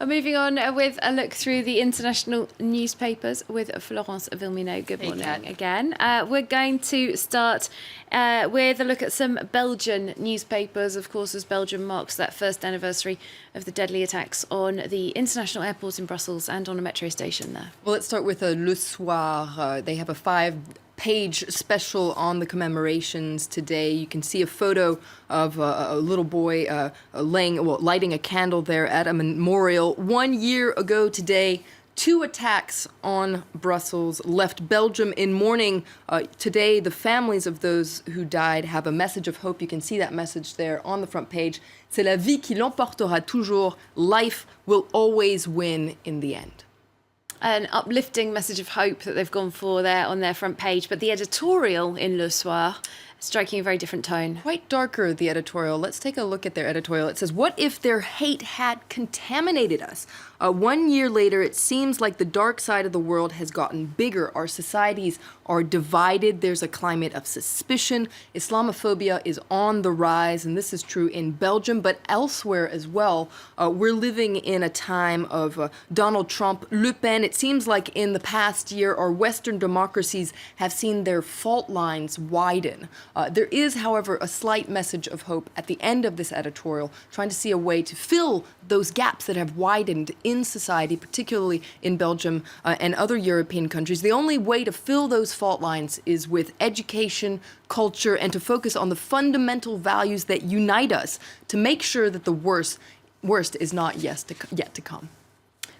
Moving on with a look through the international newspapers with Florence Villeneuve. Good morning again. We're going to start with a look at some Belgian newspapers, of course, as Belgium marks that first anniversary of the deadly attacks on the international airport in Brussels and on a metro station there. Well, let's start with Le Soir. They have a five-page special on the commemorations today. You can see a photo of a little boy lighting a candle there at a memorial. 1 year ago today, 2 attacks on Brussels left Belgium in mourning. Today, the families of those who died have a message of hope. You can see that message there on the front page. C'est la vie qui l'emportera toujours. Life will always win in the end. An uplifting message of hope that they've gone for there on their front page. But the editorial in Le Soir, striking a very different tone. Quite darker, the editorial. Let's take a look at their editorial. It says, "What if their hate had contaminated us? 1 year later, it seems like the dark side of the world has gotten bigger. Our societies are divided. There's a climate of suspicion. Islamophobia is on the rise, and this is true in Belgium, but elsewhere as well. We're living in a time of Donald Trump, Le Pen. It seems like in the past year, our Western democracies have seen their fault lines widen. There is, however, a slight message of hope at the end of this editorial, trying to see a way to fill those gaps that have widened in society, particularly in Belgium and other European countries. The only way to fill those fault lines is with education, culture, and to focus on the fundamental values that unite us to make sure that the worst is not yet to come."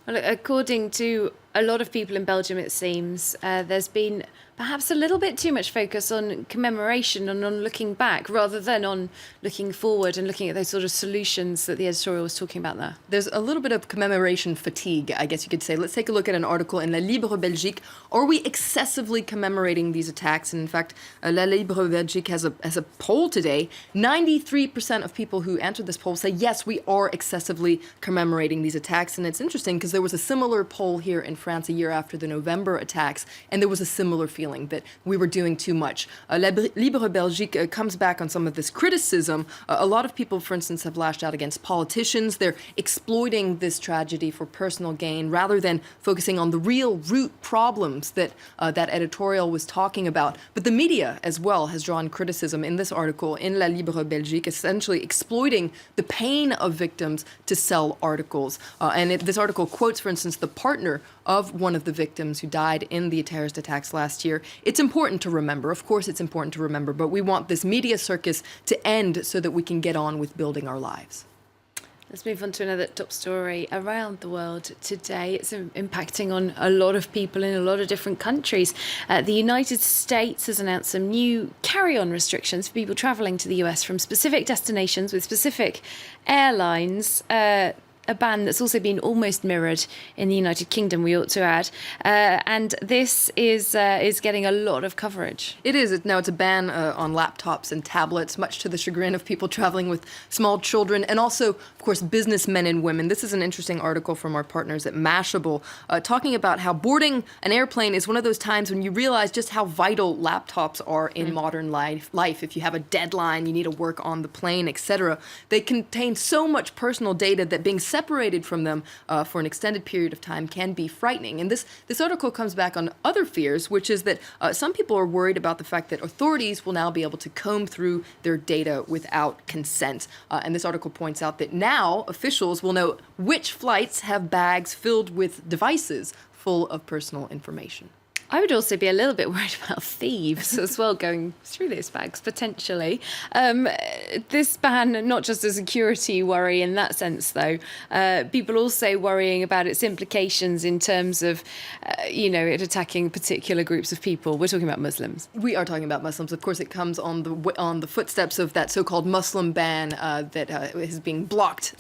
Well, according to a lot of people in Belgium, it seems, there's been perhaps a little bit too much focus on commemoration and on looking back rather than on looking forward and looking at those sort of solutions that the editorial was talking about there. There's a little bit of commemoration fatigue, I guess you could say. Let's take a look at an article in La Libre Belgique. Are we excessively commemorating these attacks? And in fact, La Libre Belgique has a poll today. 93% of people who answered this poll say, yes, we are excessively commemorating these attacks. And it's interesting because there was a similar poll here in France a year after the November attacks, and there was a similar feeling that we were doing too much. La Libre Belgique comes back on some of this criticism. A lot of people, for instance, have lashed out against politicians. They're exploiting this tragedy for personal gain rather than focusing on the real root problems that that editorial was talking about. But the media as well has drawn criticism in this article in La Libre Belgique, essentially exploiting the pain of victims to sell articles. This article quotes, for instance, the partner of one of the victims who died in the terrorist attacks last year. It's important to remember. Of course, it's important to remember, but we want this media circus to end so that we can get on with building our lives. Let's move on to another top story around the world today. It's impacting on a lot of people in a lot of different countries. The United States has announced some new carry-on restrictions for people travelling to the US from specific destinations with specific airlines. A ban that's also been almost mirrored in the United Kingdom, we ought to add. And this is getting a lot of coverage. It is. Now it's a ban on laptops and tablets, much to the chagrin of people traveling with small children and also, of course, businessmen and women. This is an interesting article from our partners at Mashable, talking about how boarding an airplane is one of those times when you realize just how vital laptops are in modern life. If you have a deadline, you need to work on the plane, etc. They contain so much personal data that being separated from them for an extended period of time can be frightening. And this article comes back on other fears, which is that some people are worried about the fact that authorities will now be able to comb through their data without consent. And this article points out that now officials will know which flights have bags filled with devices full of personal information. I would also be a little bit worried about thieves as well going through those bags, potentially. This ban, not just a security worry in that sense, though. People also worrying about its implications in terms of, it attacking particular groups of people. We're talking about Muslims. We are talking about Muslims. Of course, it comes on the footsteps of that so-called Muslim ban that is being blocked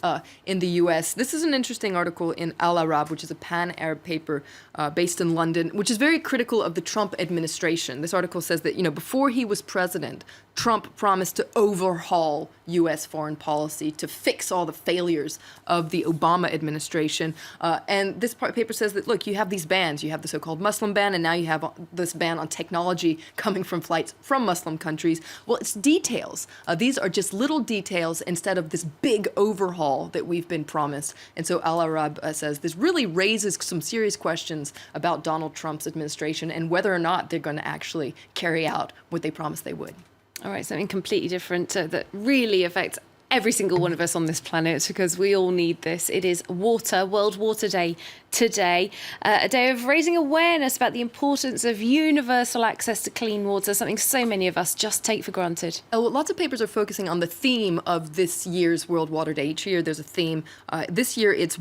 in the U.S. This is an interesting article in Al Arab, which is a pan-Arab paper based in London, which is very critical critical of the Trump administration. This article says that, before he was president, Trump promised to overhaul U.S. foreign policy to fix all the failures of the Obama administration. And this paper says that, look, you have these bans. You have the so-called Muslim ban, and now you have this ban on technology coming from flights from Muslim countries. Well, it's details. These are just little details instead of this big overhaul that we've been promised. And so Al-Arab says this really raises some serious questions about Donald Trump's administration and whether or not they're going to actually carry out what they promised they would. All right, something completely different that really affects every single one of us on this planet, because we all need this. It is water, World Water Day today, a day of raising awareness about the importance of universal access to clean water, something so many of us just take for granted. Well, lots of papers are focusing on the theme of this year's World Water Day. Each year there's a theme. This year it's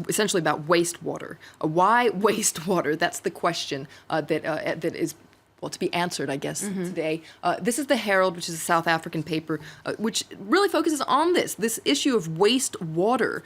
essentially about wastewater. Why wastewater? That's the question that is to be answered, I guess, today. This is the Herald, which is a South African paper, which really focuses on this issue of wastewater.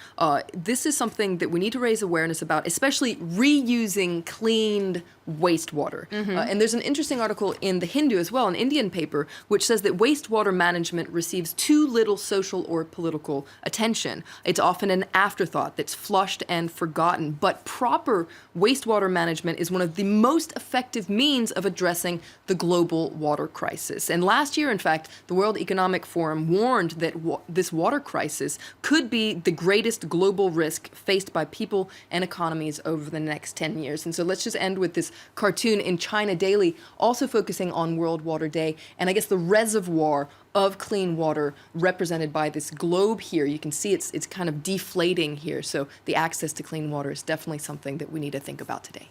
This is something that we need to raise awareness about, especially reusing cleaned wastewater. And there's an interesting article in The Hindu as well, an Indian paper, which says that wastewater management receives too little social or political attention. It's often an afterthought that's flushed and forgotten. But proper wastewater management is one of the most effective means of addressing the global water crisis. And last year, in fact, the World Economic Forum warned that this water crisis could be the greatest global risk faced by people and economies over the next 10 years. And so let's just end with this cartoon in China Daily, also focusing on World Water Day, and I guess the reservoir of clean water represented by this globe here. You can see it's kind of deflating here. So the access to clean water is definitely something that we need to think about today.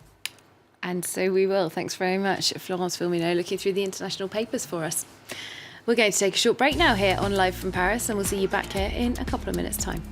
And so we will. Thanks very much, Florence Filminot, looking through the international papers for us. We're going to take a short break now here on Live from Paris, and we'll see you back here in a couple of minutes' time.